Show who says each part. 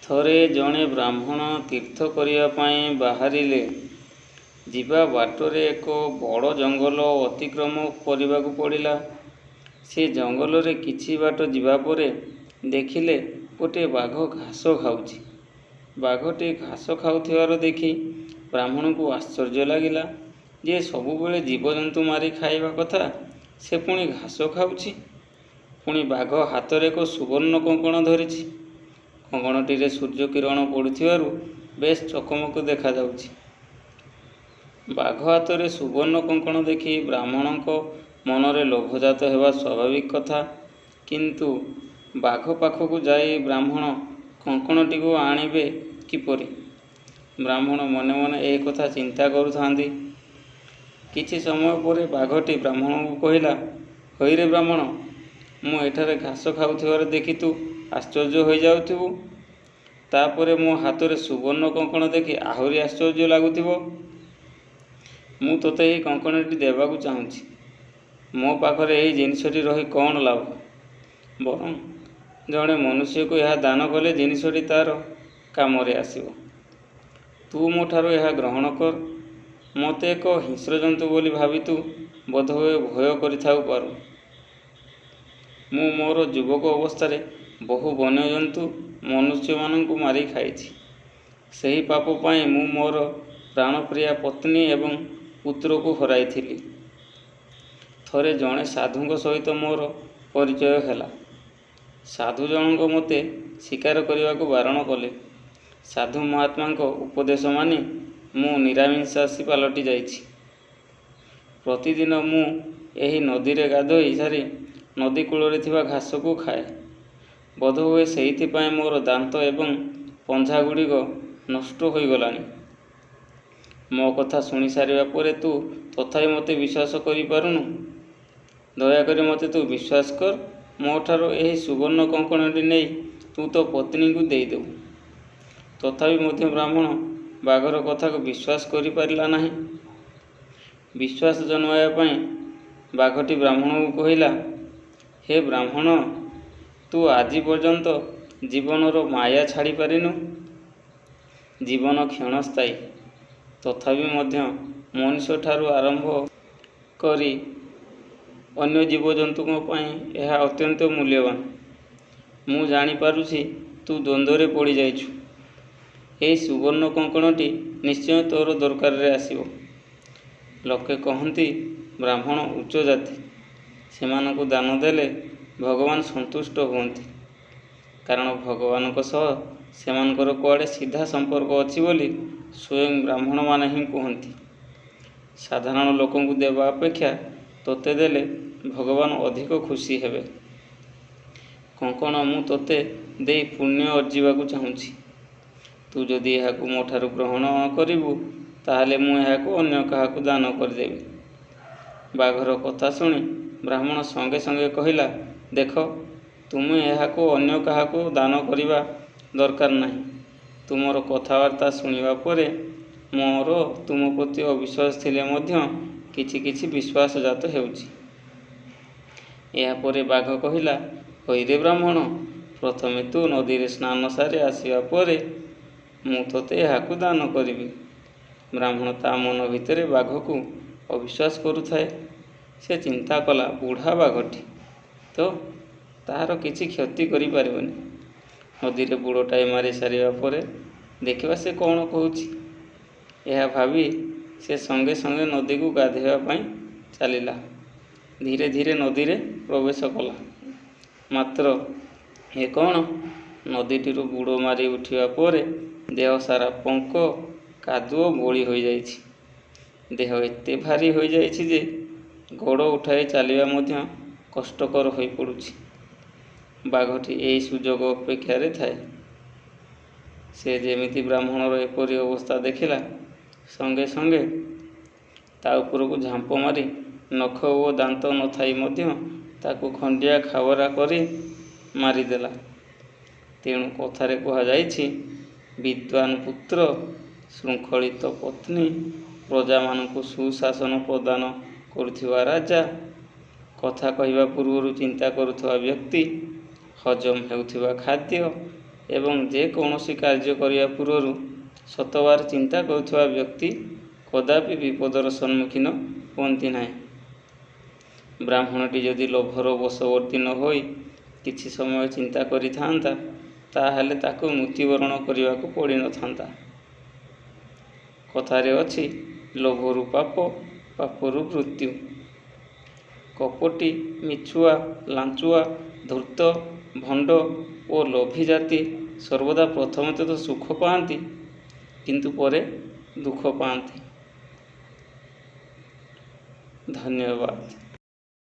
Speaker 1: ଥରେ ଜଣେ ବ୍ରାହ୍ମଣ ତୀର୍ଥ କରିବା ପାଇଁ ବାହାରିଲେ। ଯିବା ବାଟରେ ଏକ ବଡ଼ ଜଙ୍ଗଲ ଅତିକ୍ରମ କରିବାକୁ ପଡ଼ିଲା। ସେ ଜଙ୍ଗଲରେ କିଛି ବାଟ ଯିବା ପରେ ଦେଖିଲେ ଗୋଟିଏ ବାଘ ଘାସ ଖାଉଛି। ବାଘଟି ଘାସ ଖାଉଥିବାର ଦେଖି ବ୍ରାହ୍ମଣଙ୍କୁ ଆଶ୍ଚର୍ଯ୍ୟ ଲାଗିଲା ଯେ ସବୁବେଳେ ଜୀବଜନ୍ତୁ ମାରି ଖାଇବା କଥା, ସେ ପୁଣି ଘାସ ଖାଉଛି। ପୁଣି ବାଘ ହାତରେ ଏକ ସୁବର୍ଣ୍ଣ କଙ୍କଣ ଧରିଛି। କଙ୍କଣଟିରେ ସୂର୍ଯ୍ୟ କିରଣ ପଡ଼ୁଥିବାରୁ ବେଶ୍ ଚକମକ ଦେଖାଯାଉଛି। ବାଘ ହାତରେ ସୁବର୍ଣ୍ଣ କଙ୍କଣ ଦେଖି ବ୍ରାହ୍ମଣଙ୍କ ମନରେ ଲୋଭଜାତ ହେବା ସ୍ୱାଭାବିକ କଥା। କିନ୍ତୁ ବାଘ ପାଖକୁ ଯାଇ ବ୍ରାହ୍ମଣ କଙ୍କଣଟିକୁ ଆଣିବେ କିପରି? ବ୍ରାହ୍ମଣ ମନେ ମନେ ଏହି କଥା ଚିନ୍ତା କରୁଥାନ୍ତି। କିଛି ସମୟ ପରେ ବାଘଟି ବ୍ରାହ୍ମଣଙ୍କୁ କହିଲା, ହଇରେ ବ୍ରାହ୍ମଣ, ମୁଁ ଏଠାରେ ଘାସ ଖାଉଥିବାର ଦେଖି ତୁ ଆଶ୍ଚର୍ଯ୍ୟ ହୋଇଯାଉଥିବୁ। ତାପରେ ମୋ ହାତରେ ସୁବର୍ଣ୍ଣ କଙ୍କଣ ଦେଖି ଆହୁରି ଆଶ୍ଚର୍ଯ୍ୟ ଲାଗୁଥିବ। ମୁଁ ତୋତେ ଏହି କଙ୍କଣଟି ଦେବାକୁ ଚାହୁଁଛି। ମୋ ପାଖରେ ଏହି ଜିନିଷଟି ରହି କ'ଣ ଲାଭ? ବରଂ ଜଣେ ମନୁଷ୍ୟକୁ ଏହା ଦାନ କଲେ ଜିନିଷଟି ତା'ର କାମରେ ଆସିବ। ତୁ ମୋ ଠାରୁ ଏହା ଗ୍ରହଣ କର। ମୋତେ ଏକ ହିଂସ୍ରଜନ୍ତୁ ବୋଲି ଭାବି ତୁ ବୋଧହୁଏ ଭୟ କରିଥାଉ ପାରୁ। ମୁଁ ମୋର ଯୁବକ ଅବସ୍ଥାରେ ବହୁ ବନ୍ୟଜନ୍ତୁ ମନୁଷ୍ୟମାନଙ୍କୁ ମାରି ଖାଇଛି। ସେହି ପାପ ପାଇଁ ମୁଁ ମୋର ପ୍ରାଣପ୍ରିୟା ପତ୍ନୀ ଏବଂ ପୁତ୍ରକୁ ହରାଇଥିଲି। ଥରେ ଜଣେ ସାଧୁଙ୍କ ସହିତ ମୋର ପରିଚୟ ହେଲା। ସାଧୁ ଜଣଙ୍କ ମୋତେ ଶିକାର କରିବାକୁ ବାରଣ କଲେ। ସାଧୁ ମହାତ୍ମାଙ୍କ ଉପଦେଶ ମାନି ମୁଁ ନିରାମିଷାଶୀ ପାଲଟି ଯାଇଛି। ପ୍ରତିଦିନ ମୁଁ ଏହି ନଦୀରେ ଗାଧୋଇ ସାରି ନଦୀ କୂଳରେ ଥିବା ଘାସକୁ ଖାଏ। ବୋଧହୁଏ ସେଇଥିପାଇଁ ମୋର ଦାନ୍ତ ଏବଂ ପଞ୍ଝାଗୁଡ଼ିକ ନଷ୍ଟ ହୋଇଗଲାଣି। ମୋ କଥା ଶୁଣି ସାରିବା ପରେ ତୁ ତଥାପି ମୋତେ ବିଶ୍ୱାସ କରିପାରୁନୁ? ଦୟାକରି ମୋତେ ତୁ ବିଶ୍ୱାସ କର। ମୋ ଠାରୁ ଏହି ସୁବର୍ଣ୍ଣ କଙ୍କଣଟି ନେଇ ତୁ ତୋ ପତ୍ନୀଙ୍କୁ ଦେଇଦେବୁ। ତଥାପି ମଧ୍ୟ ବ୍ରାହ୍ମଣ ବାଘର କଥାକୁ ବିଶ୍ୱାସ କରିପାରିଲା ନାହିଁ। ବିଶ୍ୱାସ ଜନ୍ମାଇବା ପାଇଁ ବାଘଟି ବ୍ରାହ୍ମଣକୁ କହିଲା, ହେ ବ୍ରାହ୍ମଣ, ତୁ ଆଜି ପର୍ଯ୍ୟନ୍ତ ଜୀବନର ମାୟା ଛାଡ଼ିପାରିନୁ। ଜୀବନ କ୍ଷଣସ୍ଥାୟୀ। ତଥାପି ମଧ୍ୟ ମଣିଷଠାରୁ ଆରମ୍ଭ କରି ଅନ୍ୟ ଜୀବଜନ୍ତୁଙ୍କ ପାଇଁ ଏହା ଅତ୍ୟନ୍ତ ମୂଲ୍ୟବାନ। ମୁଁ ଜାଣିପାରୁଛି ତୁ ଦ୍ୱନ୍ଦ୍ୱରେ ପଡ଼ିଯାଇଛୁ। ଏହି ସୁବର୍ଣ୍ଣ କଙ୍କଣଟି ନିଶ୍ଚୟ ତୋର ଦରକାରରେ ଆସିବ। ଲୋକେ କହନ୍ତି ବ୍ରାହ୍ମଣ ଉଚ୍ଚ ଜାତି। ସେମାନଙ୍କୁ ଦାନ ଦେଲେ ଭଗବାନ ସନ୍ତୁଷ୍ଟ ହୁଅନ୍ତି। କାରଣ ଭଗବାନଙ୍କ ସହ ସେମାନଙ୍କର କୁଆଡ଼େ ସିଧା ସମ୍ପର୍କ ଅଛି ବୋଲି ସ୍ୱୟଂ ବ୍ରାହ୍ମଣମାନେ ହିଁ କୁହନ୍ତି। ସାଧାରଣ ଲୋକଙ୍କୁ ଦେବା ଅପେକ୍ଷା ତୋତେ ଦେଲେ ଭଗବାନ ଅଧିକ ଖୁସି ହେବେ। କଙ୍କଣ ମୁଁ ତୋତେ ଦେଇ ପୁଣ୍ୟ ଅର୍ଜିବାକୁ ଚାହୁଁଛି। ତୁ ଯଦି ଏହାକୁ ମୋ ଠାରୁ ଗ୍ରହଣ କରିବୁ, ତାହେଲେ ମୁଁ ଏହାକୁ ଅନ୍ୟ କାହାକୁ ଦାନ କରିଦେବି। ବାଘର କଥା ଶୁଣି ବ୍ରାହ୍ମଣ ସଙ୍ଗେ ସଙ୍ଗେ କହିଲା, ଦେଖ, ତୁମେ ଏହାକୁ ଅନ୍ୟ କାହାକୁ ଦାନ କରିବା ଦରକାର ନାହିଁ। ତୁମର କଥାବାର୍ତ୍ତା ଶୁଣିବା ପରେ ମୋର ତୁମ ପ୍ରତି ଅବିଶ୍ୱାସ ଥିଲେ ମଧ୍ୟ କିଛି କିଛି ବିଶ୍ୱାସ ଜାତ ହେଉଛି। ଏହାପରେ ବାଘ କହିଲା, ହଇରେ ବ୍ରାହ୍ମଣ, ପ୍ରଥମେ ତୁ ନଦୀରେ ସ୍ନାନ ସାରି ଆସିବା ପରେ ମୁଁ ତୋତେ ଏହାକୁ ଦାନ କରିବି। ବ୍ରାହ୍ମଣ ତା ମନ ଭିତରେ ବାଘକୁ ଅବିଶ୍ୱାସ କରୁଥାଏ। ସେ ଚିନ୍ତା କଲା, ବୁଢ଼ା ବାଘଟି ତ ତାହାର କିଛି କ୍ଷତି କରିପାରିବନି। ନଦୀରେ ବୁଡ଼ଟାଏ ମାରି ସାରିବା ପରେ ଦେଖିବା ସେ କ'ଣ କହୁଛି। ଏହା ଭାବି ସେ ସଙ୍ଗେ ସଙ୍ଗେ ନଦୀକୁ ଗାଧୋଇବା ପାଇଁ ଚାଲିଲା। ଧୀରେ ଧୀରେ ନଦୀରେ ପ୍ରବେଶ କଲା। ମାତ୍ର ଏ କ'ଣ, ନଦୀଟିରୁ ବୁଡ଼ ମାରି ଉଠିବା ପରେ ଦେହ ସାରା ପଙ୍କ, କାଦୁଅ ବୋଳି ହୋଇଯାଇଛି। ଦେହ ଏତେ ଭାରୀ ହୋଇଯାଇଛି ଯେ ଗୋଡ଼ ଉଠାଇ ଚାଲିବା ମଧ୍ୟ କଷ୍ଟକର ହୋଇପଡ଼ୁଛି। ବାଘଟି ଏହି ସୁଯୋଗ ଅପେକ୍ଷାରେ ଥାଏ। ସେ ଯେମିତି ବ୍ରାହ୍ମଣର ଏପରି ଅବସ୍ଥା ଦେଖିଲା, ସଙ୍ଗେ ସଙ୍ଗେ ତା ଉପରକୁ ଝାମ୍ପ ମାରି ନଖ ଓ ଦାନ୍ତ ନଥାଇ ମଧ୍ୟ ତାକୁ ଖଣ୍ଡିଆ ଖାବରା କରି ମାରିଦେଲା। ତେଣୁ କଥାରେ କୁହାଯାଇଛି, ବିଦ୍ୱାନ ପୁତ୍ର, ଶୃଙ୍ଖଳିତ ପତ୍ନୀ, ପ୍ରଜାମାନଙ୍କୁ ସୁଶାସନ ପ୍ରଦାନ କରୁଥିବା ରାଜା, କଥା କହିବା ପୂର୍ବରୁ ଚିନ୍ତା କରୁଥିବା ବ୍ୟକ୍ତି, ହଜମ ହେଉଥିବା ଖାଦ୍ୟ, ଏବଂ ଯେକୌଣସି କାର୍ଯ୍ୟ କରିବା ପୂର୍ବରୁ ଶତବାର ଚିନ୍ତା କରୁଥିବା ବ୍ୟକ୍ତି କଦାପି ବିପଦର ସମ୍ମୁଖୀନ ହୁଅନ୍ତି ନାହିଁ। ବ୍ରାହ୍ମଣଟି ଯଦି ଲୋଭର ବଶବର୍ତ୍ତୀ ନ ହୋଇ କିଛି ସମୟ ଚିନ୍ତା କରିଥାନ୍ତା, ତାହେଲେ ତାକୁ ମୃତ୍ୟୁବରଣ କରିବାକୁ ପଡ଼ିନଥାନ୍ତା। କଥାରେ ଅଛି, ଲୋଭରୁ ପାପ, ପାପରୁ ମୃତ୍ୟୁ। କପଟୀ, ମିଛୁଆ, ଲାଞ୍ଚୁଆ, ଧୂର୍ତ୍ତ, ଭଣ୍ଡ ଓ ଲୋଭୀ ଜାତି ସର୍ବଦା ପ୍ରଥମେ ତ ସୁଖ ପାଆନ୍ତି, କିନ୍ତୁ ପରେ ଦୁଃଖ ପାଆନ୍ତି। ଧନ୍ୟବାଦ।